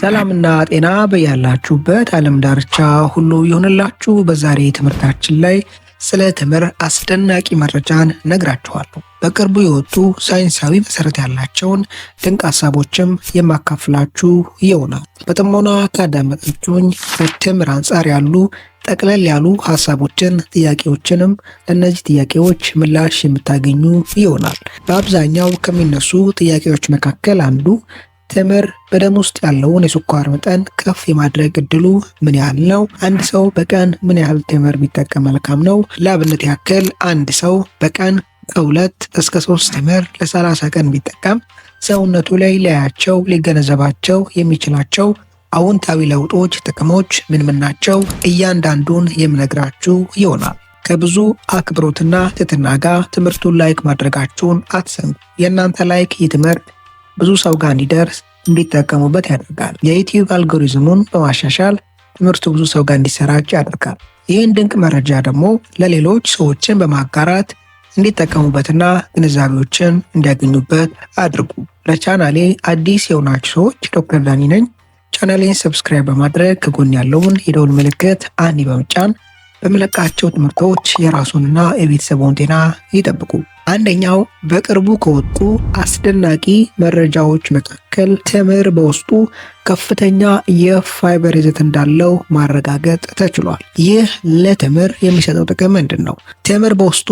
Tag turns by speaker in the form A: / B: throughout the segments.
A: ሰላምና ጤና በያላችሁበት ዓለም ዳርቻ ሁሉ ይሁንላችሁ። በዛሬ ትምህርታችን ላይ ስለ ተምር አስደናቂ መረጃን ነግራችኋለሁ። በቅርቡ የወጡ ሳይንሳዊ መሰረት ያላቸውን ድንቅ ሀሳቦችም የማካፍላችሁ ይሆናል። በጥሞና ካዳመጣችሁኝ በተምር አንጻር ያሉ ጠቅለል ያሉ ሀሳቦችን፣ ጥያቄዎችንም ለእነዚህ ጥያቄዎች ምላሽ የምታገኙ ይሆናል። በአብዛኛው ከሚነሱ ጥያቄዎች መካከል አንዱ ተምር በደም ውስጥ ያለውን የስኳር መጠን ከፍ የማድረግ እድሉ ምን ያህል ነው? አንድ ሰው በቀን ምን ያህል ተምር ቢጠቀም መልካም ነው? ለአብነት ያክል አንድ ሰው በቀን ከ2 እስከ 3 ተምር ለ30 ቀን ቢጠቀም ሰውነቱ ላይ ሊያያቸው ሊገነዘባቸው የሚችላቸው አዎንታዊ ለውጦች፣ ጥቅሞች ምን ምን ናቸው? እያንዳንዱን የምነግራችሁ ይሆናል። ከብዙ አክብሮትና ትህትና ጋር ትምህርቱን ላይክ ማድረጋችሁን አትዘንጉ። የእናንተ ላይክ ይህ ትምህርት ብዙ ሰው ጋር እንዲደርስ እንዲጠቀሙበት ያደርጋል። የዩቲዩብ አልጎሪዝሙን በማሻሻል ትምህርቱ ብዙ ሰው ጋር እንዲሰራጭ ያደርጋል። ይህን ድንቅ መረጃ ደግሞ ለሌሎች ሰዎችን በማጋራት እንዲጠቀሙበትና ግንዛቤዎችን እንዲያገኙበት አድርጉ። ለቻናሌ አዲስ የሆናችሁ ሰዎች ዶክተር ዳኒ ነኝ። ቻናሌን ሰብስክራይብ በማድረግ ከጎን ያለውን የደውል ምልክት አንድ በመጫን በመለቃቸው ትምህርቶች የራሱንና የቤተሰቡን ጤና ይጠብቁ። አንደኛው በቅርቡ ከወጡ አስደናቂ መረጃዎች መካከል ተምር በውስጡ ከፍተኛ የፋይበር ይዘት እንዳለው ማረጋገጥ ተችሏል። ይህ ለተምር የሚሰጠው ጥቅም ምንድን ነው? ተምር በውስጡ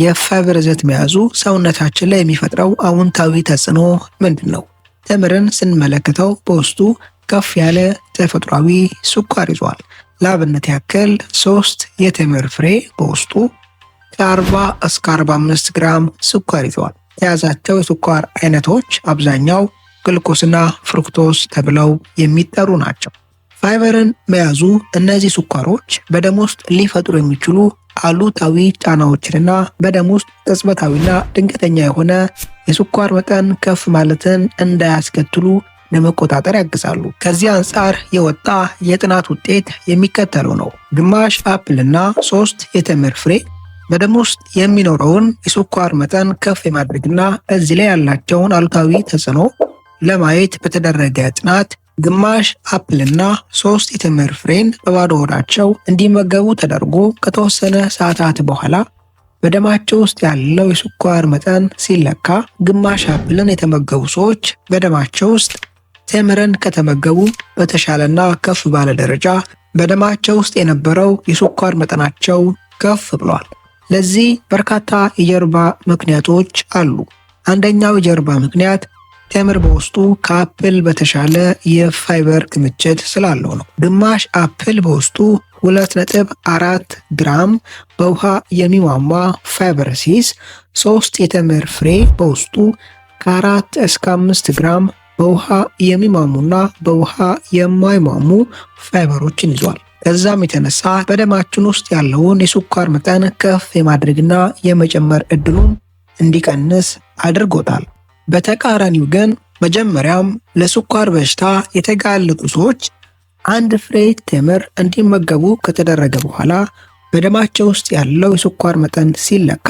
A: የፋይበር ይዘት መያዙ ሰውነታችን ላይ የሚፈጥረው አዎንታዊ ተጽዕኖ ምንድን ነው? ተምርን ስንመለከተው በውስጡ ከፍ ያለ ተፈጥሯዊ ስኳር ይዟል። ለአብነት ያክል 3 የተምር ፍሬ በውስጡ ከ40 እስከ 45 ግራም ስኳር ይዘዋል። የያዛቸው የስኳር አይነቶች አብዛኛው ግልኮስና ፍሩክቶስ ተብለው የሚጠሩ ናቸው። ፋይበርን መያዙ እነዚህ ስኳሮች በደም ውስጥ ሊፈጥሩ የሚችሉ አሉታዊ ጫናዎችንና በደም ውስጥ ቅጽበታዊና ድንገተኛ የሆነ የስኳር መጠን ከፍ ማለትን እንዳያስከትሉ ለመቆጣጠር ያግዛሉ። ከዚህ አንጻር የወጣ የጥናት ውጤት የሚከተለው ነው። ግማሽ አፕልና 3 የተምር ፍሬ በደም ውስጥ የሚኖረውን የስኳር መጠን ከፍ የማድረግና እዚህ ላይ ያላቸውን አሉታዊ ተጽዕኖ ለማየት በተደረገ ጥናት ግማሽ አፕልና 3 የተምር ፍሬን በባዶ ሆዳቸው እንዲመገቡ ተደርጎ ከተወሰነ ሰዓታት በኋላ በደማቸው ውስጥ ያለው የስኳር መጠን ሲለካ ግማሽ አፕልን የተመገቡ ሰዎች በደማቸው ውስጥ ተምርን ከተመገቡ በተሻለና ከፍ ባለ ደረጃ በደማቸው ውስጥ የነበረው የስኳር መጠናቸው ከፍ ብሏል። ለዚህ በርካታ የጀርባ ምክንያቶች አሉ። አንደኛው የጀርባ ምክንያት ተምር በውስጡ ከአፕል በተሻለ የፋይበር ክምችት ስላለው ነው። ግማሽ አፕል በውስጡ 2.4 ግራም በውሃ የሚሟሟ ፋይበር ሲይዝ 3 የተምር ፍሬ በውስጡ ከ4 እስከ 5 ግራም በውሃ የሚሟሙና በውሃ የማይሟሙ ፋይበሮችን ይዟል። ከዛም የተነሳ በደማችን ውስጥ ያለውን የስኳር መጠን ከፍ የማድረግና የመጨመር እድሉን እንዲቀንስ አድርጎታል። በተቃራኒው ግን መጀመሪያም ለስኳር በሽታ የተጋለጡ ሰዎች አንድ ፍሬ ተምር እንዲመገቡ ከተደረገ በኋላ በደማቸው ውስጥ ያለው የስኳር መጠን ሲለካ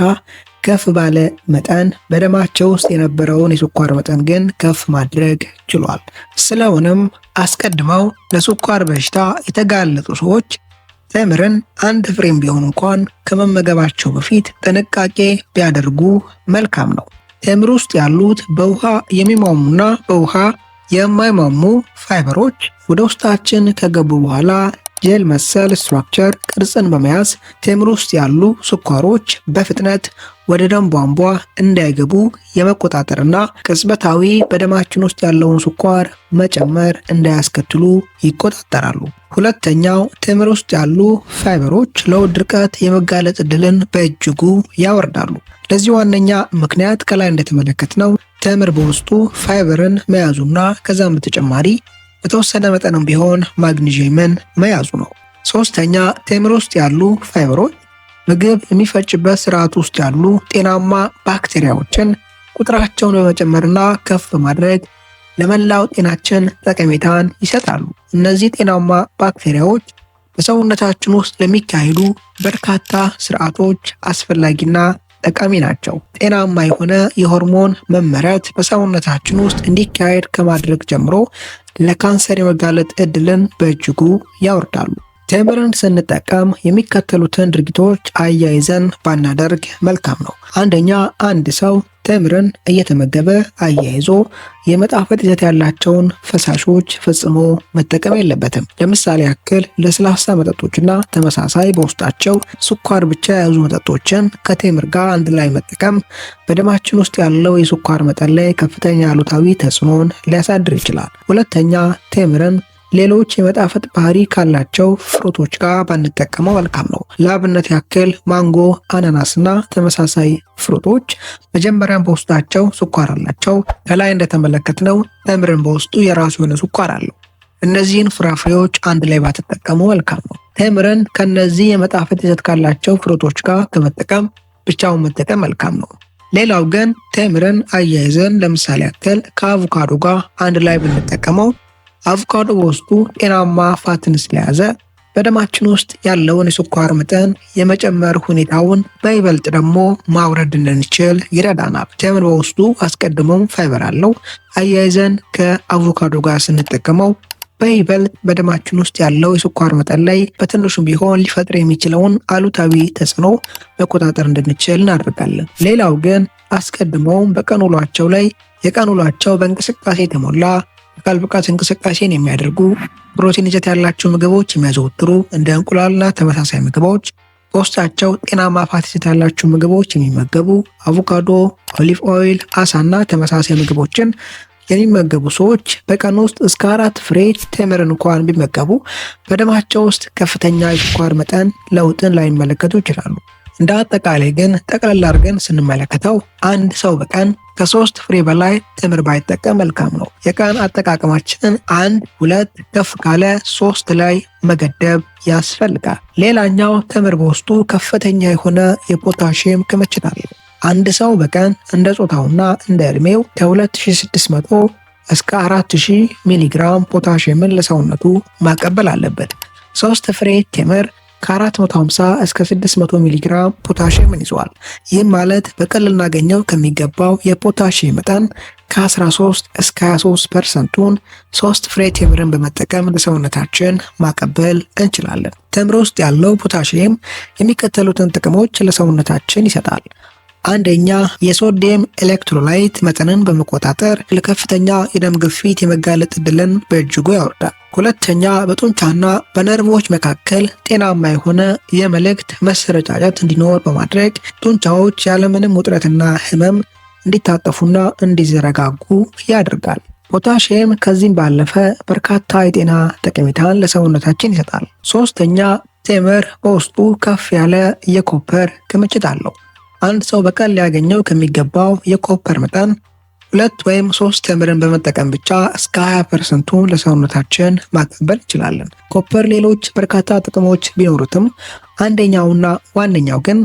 A: ከፍ ባለ መጠን በደማቸው ውስጥ የነበረውን የስኳር መጠን ግን ከፍ ማድረግ ችሏል። ስለሆነም አስቀድመው ለስኳር በሽታ የተጋለጡ ሰዎች ተምርን አንድ ፍሬም ቢሆን እንኳን ከመመገባቸው በፊት ጥንቃቄ ቢያደርጉ መልካም ነው። ተምር ውስጥ ያሉት በውሃ የሚሟሙና በውሃ የማይሟሙ ፋይበሮች ወደ ውስጣችን ከገቡ በኋላ ጄል መሰል ስትራክቸር ቅርጽን በመያዝ ተምር ውስጥ ያሉ ስኳሮች በፍጥነት ወደ ደም ቧንቧ እንዳይገቡ የመቆጣጠርና ቅጽበታዊ በደማችን ውስጥ ያለውን ስኳር መጨመር እንዳያስከትሉ ይቆጣጠራሉ። ሁለተኛው ተምር ውስጥ ያሉ ፋይበሮች ለሆድ ድርቀት የመጋለጥ ዕድልን በእጅጉ ያወርዳሉ። ለዚህ ዋነኛ ምክንያት ከላይ እንደተመለከትነው ተምር በውስጡ ፋይበርን መያዙና ከዛም በተጨማሪ በተወሰነ መጠንም ቢሆን ማግኒዥየምን መያዙ ነው። ሶስተኛ ተምር ውስጥ ያሉ ፋይበሮች ምግብ የሚፈጭበት ስርዓት ውስጥ ያሉ ጤናማ ባክቴሪያዎችን ቁጥራቸውን በመጨመርና ከፍ በማድረግ ለመላው ጤናችን ጠቀሜታን ይሰጣሉ። እነዚህ ጤናማ ባክቴሪያዎች በሰውነታችን ውስጥ ለሚካሄዱ በርካታ ስርዓቶች አስፈላጊና ጠቃሚ ናቸው። ጤናማ የሆነ የሆርሞን መመረት በሰውነታችን ውስጥ እንዲካሄድ ከማድረግ ጀምሮ ለካንሰር የመጋለጥ እድልን በእጅጉ ያወርዳሉ። ቴምርን ስንጠቀም የሚከተሉትን ድርጊቶች አያይዘን ባናደርግ መልካም ነው። አንደኛ፣ አንድ ሰው ቴምርን እየተመገበ አያይዞ የመጣፈጥ ይዘት ያላቸውን ፈሳሾች ፈጽሞ መጠቀም የለበትም። ለምሳሌ ያክል ለስላሳ መጠጦችና ተመሳሳይ በውስጣቸው ስኳር ብቻ የያዙ መጠጦችን ከቴምር ጋር አንድ ላይ መጠቀም በደማችን ውስጥ ያለው የስኳር መጠን ላይ ከፍተኛ አሉታዊ ተጽዕኖን ሊያሳድር ይችላል። ሁለተኛ፣ ቴምርን ሌሎች የመጣፈጥ ባህሪ ካላቸው ፍሩቶች ጋር ባንጠቀመው መልካም ነው። ለአብነት ያክል ማንጎ፣ አናናስና ተመሳሳይ ፍሩቶች መጀመሪያም በውስጣቸው ስኳር አላቸው። ከላይ እንደተመለከትነው ቴምርን በውስጡ የራሱ የሆነ ስኳር አለው። እነዚህን ፍራፍሬዎች አንድ ላይ ባትጠቀሙ መልካም ነው። ቴምርን ከነዚህ የመጣፈጥ ይዘት ካላቸው ፍሩቶች ጋር ከመጠቀም ብቻውን መጠቀም መልካም ነው። ሌላው ግን ቴምርን አያይዘን ለምሳሌ ያክል ከአቮካዶ ጋር አንድ ላይ ብንጠቀመው አቮካዶ በውስጡ ጤናማ ፋትን ስለያዘ በደማችን ውስጥ ያለውን የስኳር መጠን የመጨመር ሁኔታውን በይበልጥ ደግሞ ማውረድ እንድንችል ይረዳናል። ቴምር በውስጡ አስቀድሞም ፋይበር አለው። አያይዘን ከአቮካዶ ጋር ስንጠቀመው በይበልጥ በደማችን ውስጥ ያለው የስኳር መጠን ላይ በትንሹም ቢሆን ሊፈጥር የሚችለውን አሉታዊ ተጽዕኖ መቆጣጠር እንድንችል እናደርጋለን። ሌላው ግን አስቀድሞም በቀን ውሏቸው ላይ የቀን ውሏቸው በእንቅስቃሴ የተሞላ አካል ብቃት እንቅስቃሴን የሚያደርጉ ፕሮቲን ይዘት ያላቸው ምግቦች የሚያዘወትሩ እንደ እንቁላልና ተመሳሳይ ምግቦች በውስጣቸው ጤናማ ፋት ይዘት ያላቸው ምግቦች የሚመገቡ አቮካዶ፣ ኦሊቭ ኦይል፣ አሳና ተመሳሳይ ምግቦችን የሚመገቡ ሰዎች በቀን ውስጥ እስከ 4 ፍሬ ቴምር እንኳን ቢመገቡ በደማቸው ውስጥ ከፍተኛ የስኳር መጠን ለውጥን ላይመለከቱ ይችላሉ። እንደ አጠቃላይ ግን ጠቅላላ አድርገን ስንመለከተው አንድ ሰው በቀን ከ3 ፍሬ በላይ ቴምር ባይጠቀም መልካም ነው። የቀን አጠቃቀማችንን 1-2 ከፍ ካለ 3 ላይ መገደብ ያስፈልጋል። ሌላኛው ቴምር በውስጡ ከፍተኛ የሆነ የፖታሺየም ክምችት አለው። አንድ ሰው በቀን እንደ ጾታውና እንደ ዕድሜው ከ2600 እስከ 4000 ሚሊግራም ፖታሺየምን ለሰውነቱ ማቀበል አለበት። 3 ፍሬ ቴምር ከ450 እስከ 600 ሚሊግራም ፖታሺየምን ይዟል። ይህም ማለት በቀን ልናገኘው ከሚገባው የፖታሺየም መጠን ከ13 እስከ 23%ን 3 ፍሬ ቴምርን በመጠቀም ለሰውነታችን ማቀበል እንችላለን። ቴምር ውስጥ ያለው ፖታሺየም የሚከተሉትን ጥቅሞች ለሰውነታችን ይሰጣል። አንደኛ፣ የሶዲየም ኤሌክትሮላይት መጠንን በመቆጣጠር ለከፍተኛ የደም ግፊት የመጋለጥ ዕድልን በእጅጉ ያወርዳል። ሁለተኛ፣ በጡንቻና በነርቮች መካከል ጤናማ የሆነ የመልእክት መሰረጫጨት እንዲኖር በማድረግ ጡንቻዎች ያለምንም ውጥረትና ህመም እንዲታጠፉና እንዲዘረጋጉ ያደርጋል። ፖታሺየም ከዚህም ባለፈ በርካታ የጤና ጠቀሜታን ለሰውነታችን ይሰጣል። ሶስተኛ፣ ቴምር በውስጡ ከፍ ያለ የኮፐር ክምችት አለው። አንድ ሰው በቀን ሊያገኘው ከሚገባው የኮፐር መጠን 2 ወይም 3 ቴምርን በመጠቀም ብቻ እስከ 20% ለሰውነታችን ማቀበል እንችላለን። ኮፐር ሌሎች በርካታ ጥቅሞች ቢኖሩትም አንደኛውና ዋነኛው ግን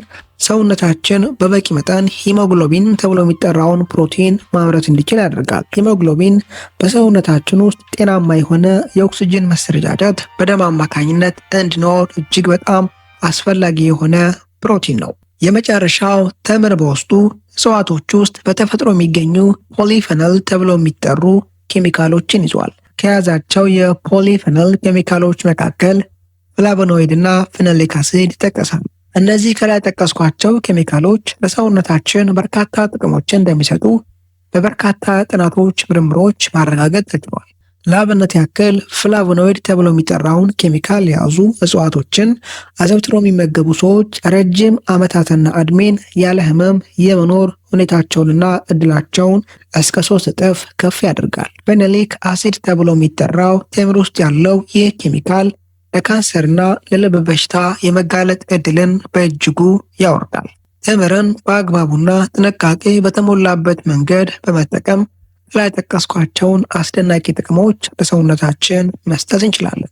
A: ሰውነታችን በበቂ መጠን ሂሞግሎቢን ተብሎ የሚጠራውን ፕሮቲን ማምረት እንዲችል ያደርጋል። ሂሞግሎቢን በሰውነታችን ውስጥ ጤናማ የሆነ የኦክስጅን መሰረጫጨት በደም አማካኝነት እንዲኖር እጅግ በጣም አስፈላጊ የሆነ ፕሮቲን ነው። የመጨረሻው ቴምር በውስጡ እጽዋቶች ውስጥ በተፈጥሮ የሚገኙ ፖሊፌኖል ተብለው የሚጠሩ ኬሚካሎችን ይዟል። ከያዛቸው የፖሊፌኖል ኬሚካሎች መካከል ፍላቮኖይድ እና ፌኖሊክ አሲድ ይጠቀሳሉ። እነዚህ ከላይ ጠቀስኳቸው ኬሚካሎች ለሰውነታችን በርካታ ጥቅሞችን እንደሚሰጡ በበርካታ ጥናቶች፣ ምርምሮች ማረጋገጥ ተችሏል። ለአብነት ያክል ፍላቮኖይድ ተብሎ የሚጠራውን ኬሚካል የያዙ እጽዋቶችን አዘውትሮ የሚመገቡ ሰዎች ረጅም ዓመታትና ዕድሜን ያለ ህመም የመኖር ሁኔታቸውንና እድላቸውን እስከ 3 እጥፍ ከፍ ያደርጋል። ፌኖሊክ አሲድ ተብሎ የሚጠራው ቴምር ውስጥ ያለው ይህ ኬሚካል ለካንሰርና ለልብ በሽታ የመጋለጥ እድልን በእጅጉ ያወርዳል። ቴምርን በአግባቡና ጥንቃቄ በተሞላበት መንገድ በመጠቀም ላይ ጠቀስኳቸውን አስደናቂ ጥቅሞች ለሰውነታችን መስጠት እንችላለን።